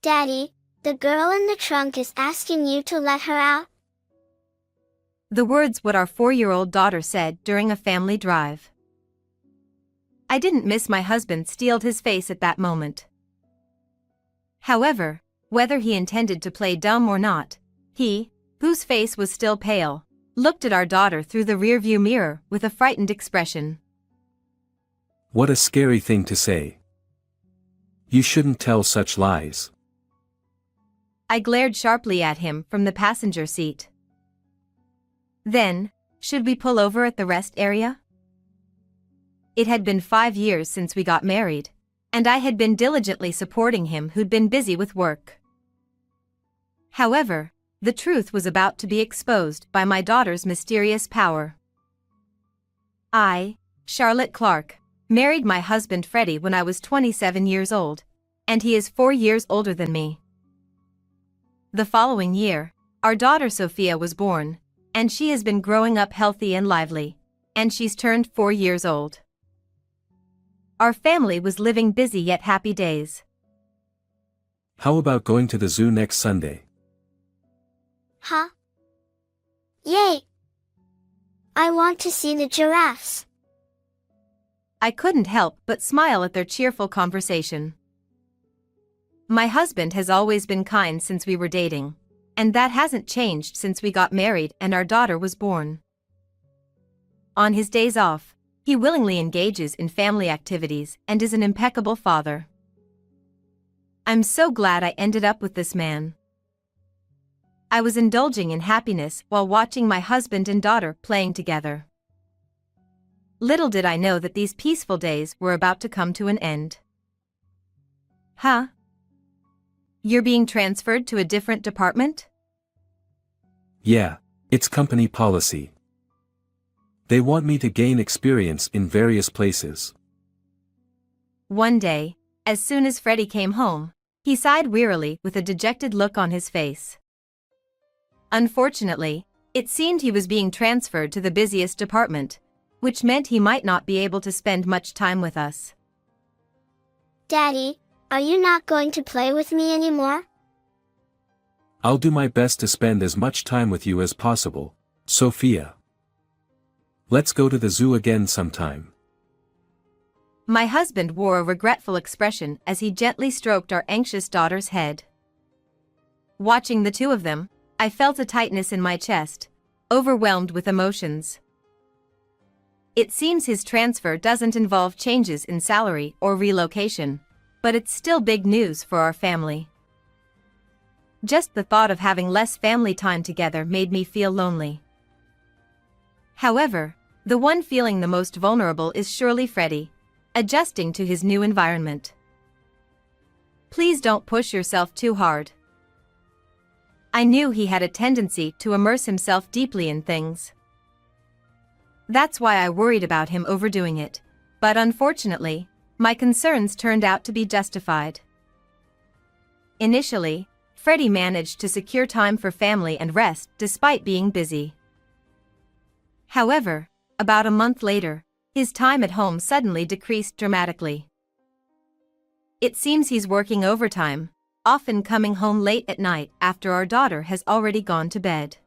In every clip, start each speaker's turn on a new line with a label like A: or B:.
A: Daddy, the girl in the trunk is asking you to let her out.
B: The words what our 4-year-old daughter said during a family drive. I didn't miss my husband steeled his face at that moment. However, whether he intended to play dumb or not, he, whose face was still pale, looked at our daughter through the rearview mirror with a frightened expression.
C: What a scary thing to say. You shouldn't tell such lies.
B: I glared sharply at him from the passenger seat. Then, should we pull over at the rest area? It had been 5 years since we got married, and I had been diligently supporting him who'd been busy with work. However, the truth was about to be exposed by my daughter's mysterious power. I, Charlotte Clark, married my husband Freddie when I was 27 years old, and he is 4 years older than me. The following year, our daughter Sophia was born, and she has been growing up healthy and lively, and she's turned 4 years old. Our family was living busy yet happy days.
C: How about going to the zoo next Sunday?
A: Huh? Yay! I want to see the giraffes.
B: I couldn't help but smile at their cheerful conversation. My husband has always been kind since we were dating, and that hasn't changed since we got married and our daughter was born. On his days off, he willingly engages in family activities and is an impeccable father. I'm so glad I ended up with this man. I was indulging in happiness while watching my husband and daughter playing together. Little did I know that these peaceful days were about to come to an end. Huh? You're being transferred to a different department?
C: Yeah, it's company policy. They want me to gain experience in various places.
B: One day, as soon as Freddie came home, he sighed wearily with a dejected look on his face. Unfortunately, it seemed he was being transferred to the busiest department, which meant he might not be able to spend much time with us.
A: Daddy, are you not going to play with me anymore?
C: I'll do my best to spend as much time with you as possible, Sophia. Let's go to the zoo again sometime.
B: My husband wore a regretful expression as he gently stroked our anxious daughter's head. Watching the two of them, I felt a tightness in my chest, overwhelmed with emotions. It seems his transfer doesn't involve changes in salary or relocation, but it's still big news for our family. Just the thought of having less family time together made me feel lonely. However, the one feeling the most vulnerable is surely Freddie, adjusting to his new environment. Please don't push yourself too hard. I knew he had a tendency to immerse himself deeply in things. That's why I worried about him overdoing it, but unfortunately, my concerns turned out to be justified. Initially, Freddie managed to secure time for family and rest despite being busy. However, about a month later, his time at home suddenly decreased dramatically. It seems he's working overtime, often coming home late at night after our daughter has already gone to bed.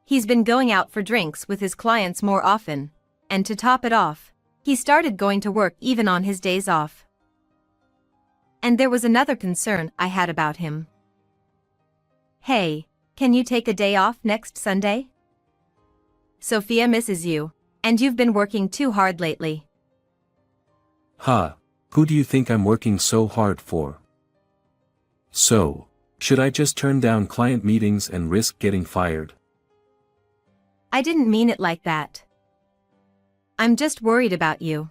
B: He's been going out for drinks with his clients more often, and to top it off, he started going to work even on his days off. And there was another concern I had about him. Hey, can you take a day off next Sunday? Sophia misses you, and you've been working too hard lately.
C: Who do you think I'm working so hard for? So, should I just turn down client meetings and risk getting fired?
B: I didn't mean it like that. I'm just worried about you.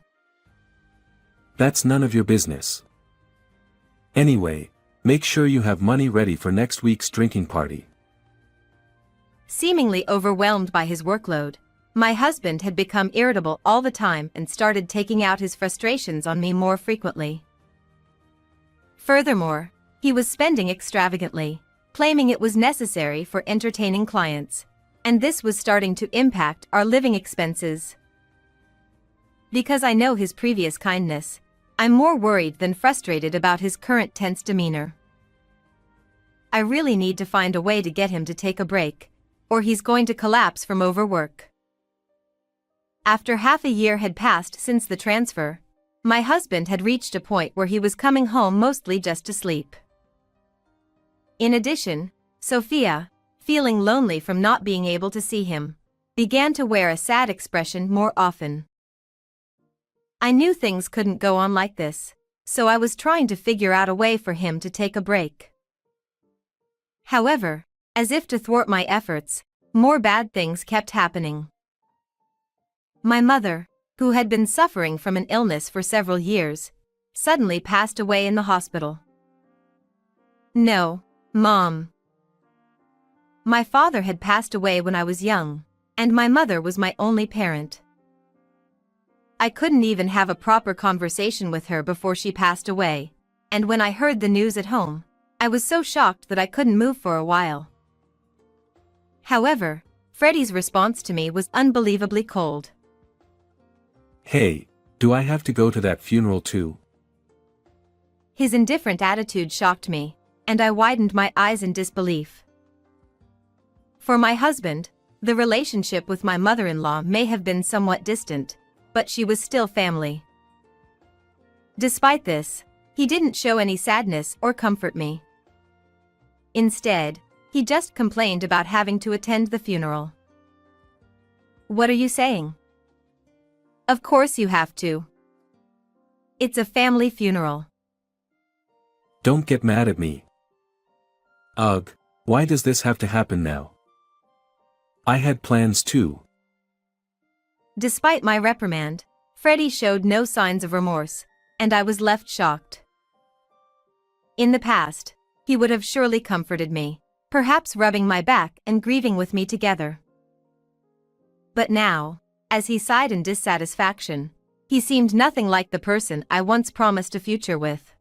C: That's none of your business. Anyway, make sure you have money ready for next week's drinking party.
B: Seemingly overwhelmed by his workload, my husband had become irritable all the time and started taking out his frustrations on me more frequently. Furthermore, he was spending extravagantly, claiming it was necessary for entertaining clients, and this was starting to impact our living expenses. Because I know his previous kindness, I'm more worried than frustrated about his current tense demeanor. I really need to find a way to get him to take a break, or he's going to collapse from overwork. After half a year had passed since the transfer, my husband had reached a point where he was coming home mostly just to sleep. In addition, Sophia, feeling lonely from not being able to see him, began to wear a sad expression more often. I knew things couldn't go on like this, so I was trying to figure out a way for him to take a break. However, as if to thwart my efforts, more bad things kept happening. My mother, who had been suffering from an illness for several years, suddenly passed away in the hospital. No, Mom. My father had passed away when I was young, and my mother was my only parent. I couldn't even have a proper conversation with her before she passed away, and when I heard the news at home, I was so shocked that I couldn't move for a while. However, Freddie's response to me was unbelievably cold.
C: Hey, do I have to go to that funeral too?
B: His indifferent attitude shocked me, and I widened my eyes in disbelief. For my husband, the relationship with my mother-in-law may have been somewhat distant, but she was still family. Despite this, he didn't show any sadness or comfort me. Instead, he just complained about having to attend the funeral. What are you saying? Of course you have to. It's a family funeral.
C: Don't get mad at me. Ugh, why does this have to happen now? I had plans too.
B: Despite my reprimand, Freddie showed no signs of remorse, and I was left shocked. In the past, he would have surely comforted me, perhaps rubbing my back and grieving with me together. But now, as he sighed in dissatisfaction, he seemed nothing like the person I once promised a future with.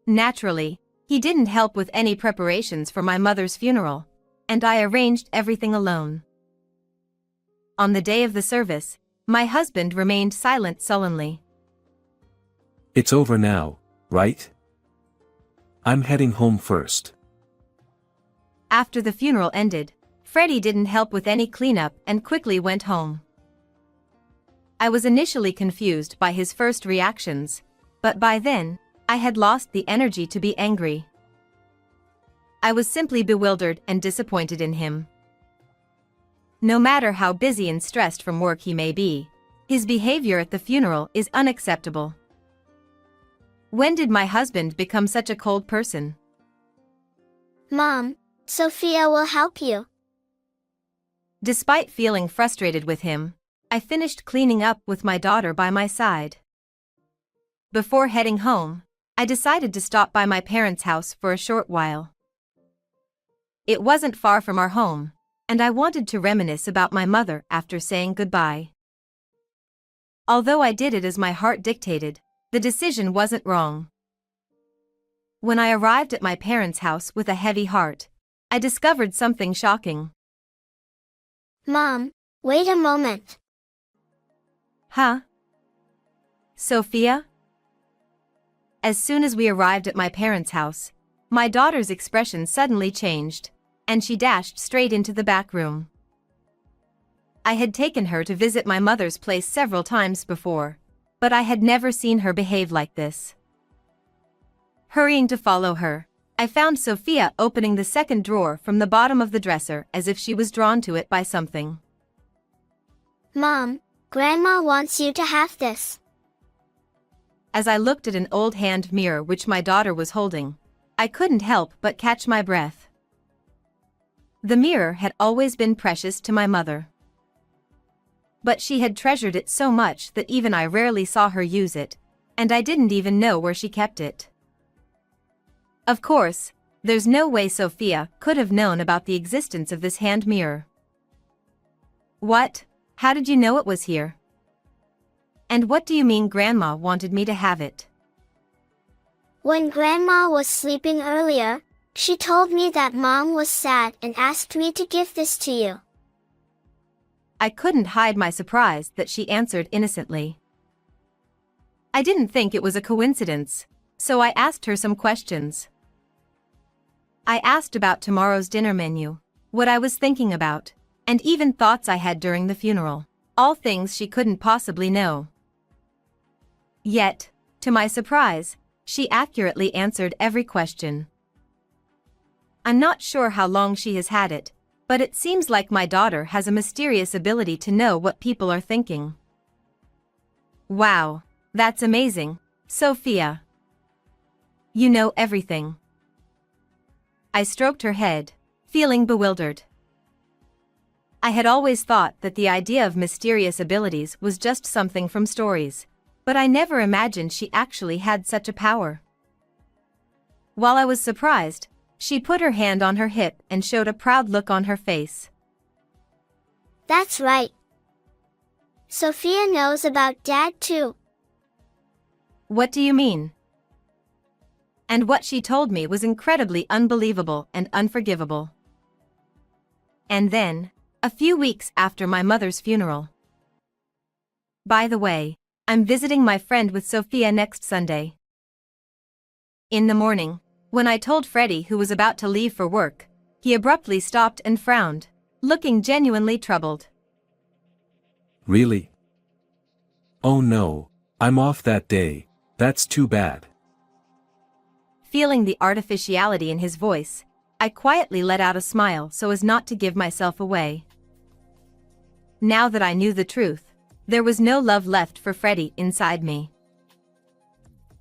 B: Naturally, he didn't help with any preparations for my mother's funeral, and I arranged everything alone. On the day of the service, my husband remained silent sullenly.
C: It's over now, right? I'm heading home first.
B: After the funeral ended, Freddie didn't help with any cleanup and quickly went home. I was initially confused by his first reactions, but by then, I had lost the energy to be angry. I was simply bewildered and disappointed in him. No matter how busy and stressed from work he may be, his behavior at the funeral is unacceptable. When did my husband become such a cold person?
A: Mom, Sophia will help you.
B: Despite feeling frustrated with him, I finished cleaning up with my daughter by my side. Before heading home, I decided to stop by my parents' house for a short while. It wasn't far from our home, and I wanted to reminisce about my mother after saying goodbye. Although I did it as my heart dictated, the decision wasn't wrong. When I arrived at my parents' house with a heavy heart, I discovered something shocking.
A: Mom, wait a moment.
B: Huh? Sophia? As soon as we arrived at my parents' house, my daughter's expression suddenly changed, and she dashed straight into the back room. I had taken her to visit my mother's place several times before, but I had never seen her behave like this. Hurrying to follow her, I found Sophia opening the second drawer from the bottom of the dresser as if she was drawn to it by something.
A: Mom, Grandma wants you to have this.
B: As I looked at an old hand mirror which my daughter was holding, I couldn't help but catch my breath. The mirror had always been precious to my mother. But she had treasured it so much that even I rarely saw her use it, and I didn't even know where she kept it. Of course, there's no way Sophia could have known about the existence of this hand mirror. What? How did you know it was here? And what do you mean Grandma wanted me to have it?
A: When Grandma was sleeping earlier, she told me that Mom was sad and asked me to give this to you.
B: I couldn't hide my surprise that she answered innocently. I didn't think it was a coincidence, so I asked her some questions. I asked about tomorrow's dinner menu, what I was thinking about, and even thoughts I had during the funeral, all things she couldn't possibly know. Yet, to my surprise, she accurately answered every question. I'm not sure how long she has had it, but it seems like my daughter has a mysterious ability to know what people are thinking. Wow, that's amazing, Sophia. You know everything. I stroked her head, feeling bewildered. I had always thought that the idea of mysterious abilities was just something from stories, but I never imagined she actually had such a power. While I was surprised, she put her hand on her hip and showed a proud look on her face.
A: That's right. Sophia knows about Dad too.
B: What do you mean? And what she told me was incredibly unbelievable and unforgivable. And then, a few weeks after my mother's funeral. By the way, I'm visiting my friend with Sophia next Sunday. In the morning, when I told Freddie who was about to leave for work, he abruptly stopped and frowned, looking genuinely troubled.
C: Really? Oh no, I'm off that day, that's too bad.
B: Feeling the artificiality in his voice, I quietly let out a smile so as not to give myself away. Now that I knew the truth, there was no love left for Freddie inside me.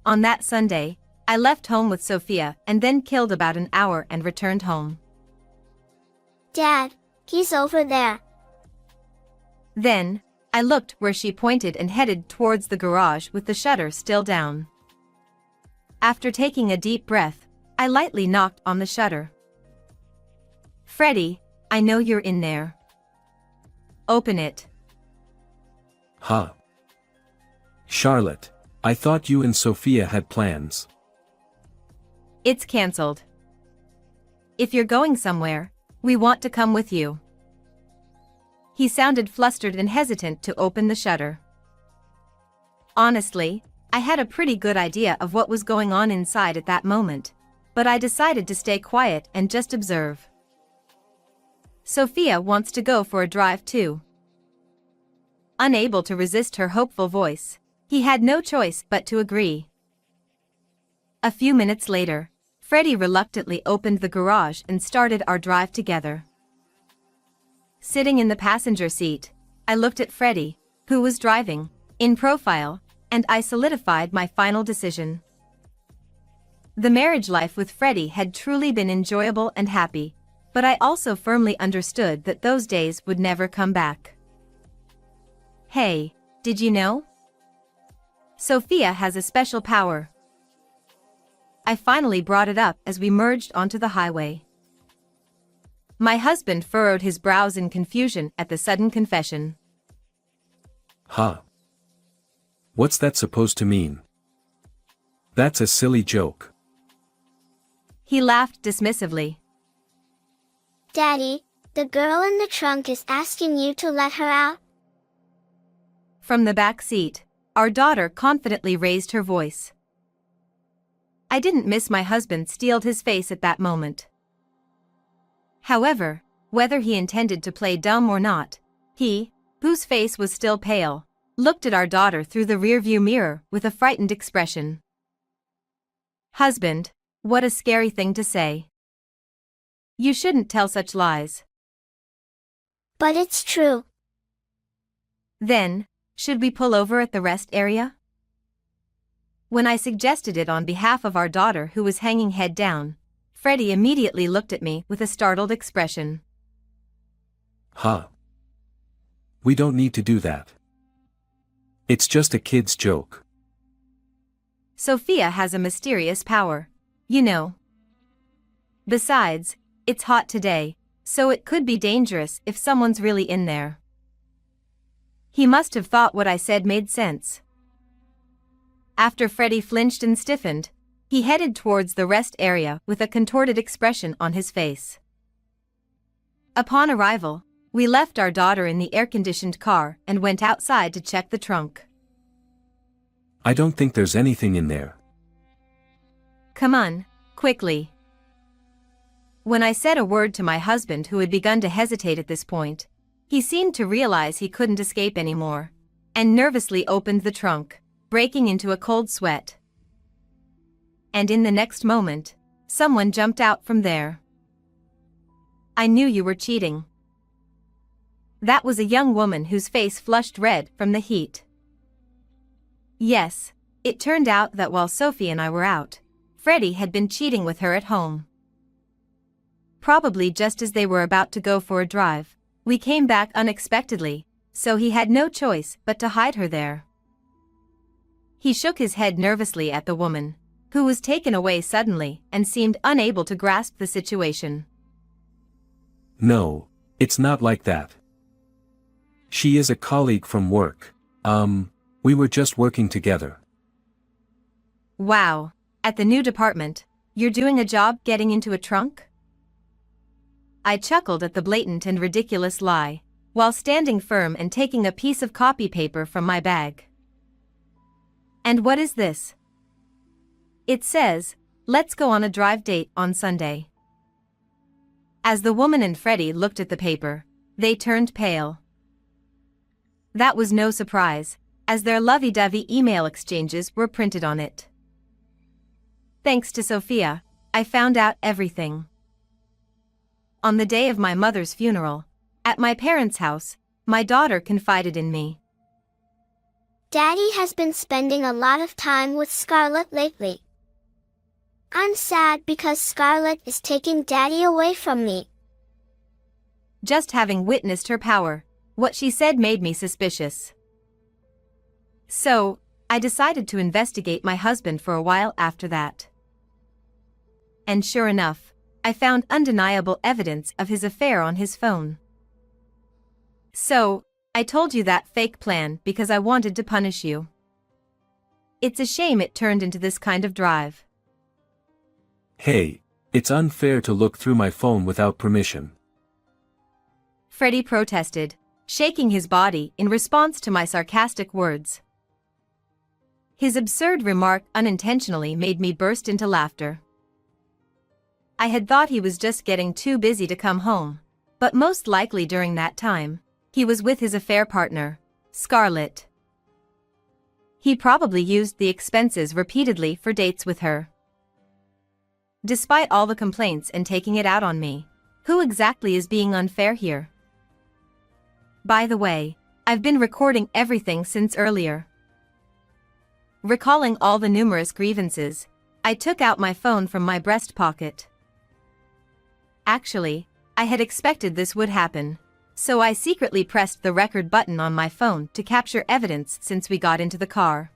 B: On that Sunday, I left home with Sophia and then killed about an hour and returned home.
A: Dad, he's over there.
B: Then, I looked where she pointed and headed towards the garage with the shutter still down. After taking a deep breath, I lightly knocked on the shutter. Freddie, I know you're in there. Open it.
C: Huh? Charlotte, I thought you and Sophia had plans.
B: It's cancelled. If you're going somewhere, we want to come with you. He sounded flustered and hesitant to open the shutter. Honestly, I had a pretty good idea of what was going on inside at that moment, but I decided to stay quiet and just observe. Sophia wants to go for a drive too. Unable to resist her hopeful voice, he had no choice but to agree. A few minutes later, Freddie reluctantly opened the garage and started our drive together. Sitting in the passenger seat, I looked at Freddie, who was driving, in profile, and I solidified my final decision. The marriage life with Freddie had truly been enjoyable and happy, but I also firmly understood that those days would never come back. Hey, did you know? Sophia has a special power. I finally brought it up as we merged onto the highway. My husband furrowed his brows in confusion at the sudden confession.
C: Huh? What's that supposed to mean? That's a silly joke.
B: He laughed dismissively.
A: Daddy, the girl in the trunk is asking you to let her out.
B: From the back seat, our daughter confidently raised her voice. I didn't miss my husband steeled his face at that moment. However, whether he intended to play dumb or not, he, whose face was still pale, looked at our daughter through the rearview mirror with a frightened expression. Husband, what a scary thing to say. You shouldn't tell such lies.
A: But it's true.
B: Then, should we pull over at the rest area? When I suggested it on behalf of our daughter who was hanging head down, Freddie immediately looked at me with a startled expression.
C: Huh? We don't need to do that. It's just a kid's joke.
B: Sophia has a mysterious power, you know. Besides, it's hot today, so it could be dangerous if someone's really in there. He must have thought what I said made sense. After Freddie flinched and stiffened, he headed towards the rest area with a contorted expression on his face. Upon arrival, we left our daughter in the air-conditioned car and went outside to check the trunk.
C: I don't think there's anything in there.
B: Come on, quickly. When I said a word to my husband, who had begun to hesitate at this point, he seemed to realize he couldn't escape anymore, and nervously opened the trunk, breaking into a cold sweat. And in the next moment, someone jumped out from there. I knew you were cheating. That was a young woman whose face flushed red from the heat. Yes, it turned out that while Sophie and I were out, Freddie had been cheating with her at home. Probably just as they were about to go for a drive, we came back unexpectedly, so he had no choice but to hide her there. He shook his head nervously at the woman, who was taken away suddenly and seemed unable to grasp the situation.
C: No, it's not like that. She is a colleague from work. We were just working together.
B: Wow, at the new department, you're doing a job getting into a trunk? I chuckled at the blatant and ridiculous lie, while standing firm and taking a piece of copy paper from my bag. And what is this? It says, "Let's go on a drive date on Sunday." As the woman and Freddie looked at the paper, they turned pale. That was no surprise, as their lovey-dovey email exchanges were printed on it. Thanks to Sophia, I found out everything. On the day of my mother's funeral, at my parents' house, my daughter confided in me.
A: Daddy has been spending a lot of time with Scarlett lately. I'm sad because Scarlett is taking Daddy away from me.
B: Just having witnessed her power, what she said made me suspicious. So, I decided to investigate my husband for a while after that. And sure enough, I found undeniable evidence of his affair on his phone. So, I told you that fake plan because I wanted to punish you. It's a shame it turned into this kind of drive.
C: Hey, it's unfair to look through my phone without permission.
B: Freddie protested, shaking his body in response to my sarcastic words. His absurd remark unintentionally made me burst into laughter. I had thought he was just getting too busy to come home, but most likely during that time, he was with his affair partner, Scarlett. He probably used the expenses repeatedly for dates with her. Despite all the complaints and taking it out on me, who exactly is being unfair here? By the way, I've been recording everything since earlier. Recalling all the numerous grievances, I took out my phone from my breast pocket. Actually, I had expected this would happen, so I secretly pressed the record button on my phone to capture evidence since we got into the car.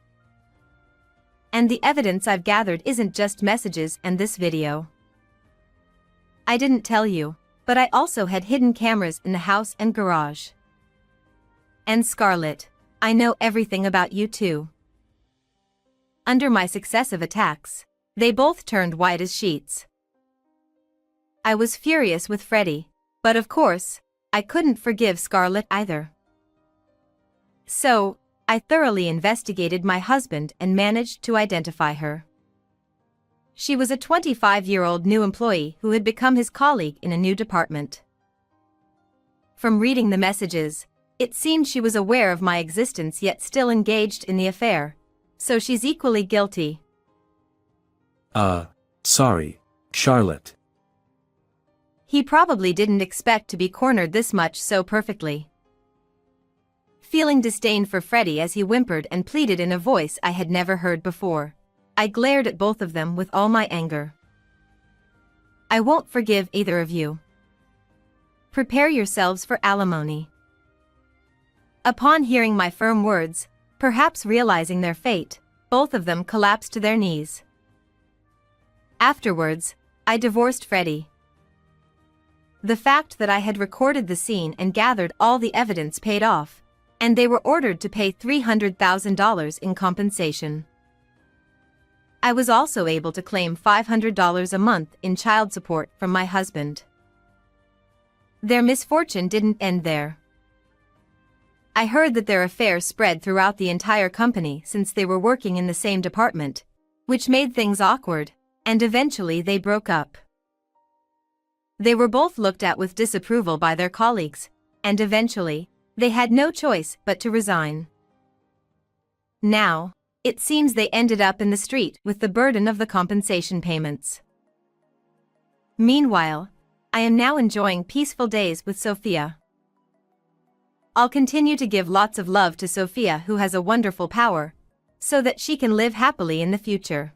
B: And the evidence I've gathered isn't just messages and this video. I didn't tell you, but I also had hidden cameras in the house and garage. And Scarlett, I know everything about you too. Under my successive attacks, they both turned white as sheets. I was furious with Freddie, but of course, I couldn't forgive Scarlett either. So, I thoroughly investigated my husband and managed to identify her. She was a 25-year-old new employee who had become his colleague in a new department. From reading the messages, it seemed she was aware of my existence yet still engaged in the affair, so she's equally guilty.
C: Sorry, Charlotte.
B: He probably didn't expect to be cornered this much so perfectly. Feeling disdain for Freddie as he whimpered and pleaded in a voice I had never heard before, I glared at both of them with all my anger. I won't forgive either of you. Prepare yourselves for alimony. Upon hearing my firm words, perhaps realizing their fate, both of them collapsed to their knees. Afterwards, I divorced Freddie. The fact that I had recorded the scene and gathered all the evidence paid off, and they were ordered to pay $300,000 in compensation. I was also able to claim $500 a month in child support from my husband. Their misfortune didn't end there. I heard that their affair spread throughout the entire company since they were working in the same department, which made things awkward, and eventually they broke up. They were both looked at with disapproval by their colleagues, and eventually, they had no choice but to resign. Now, it seems they ended up in the street with the burden of the compensation payments. Meanwhile, I am now enjoying peaceful days with Sophia. I'll continue to give lots of love to Sophia, who has a wonderful power, so that she can live happily in the future.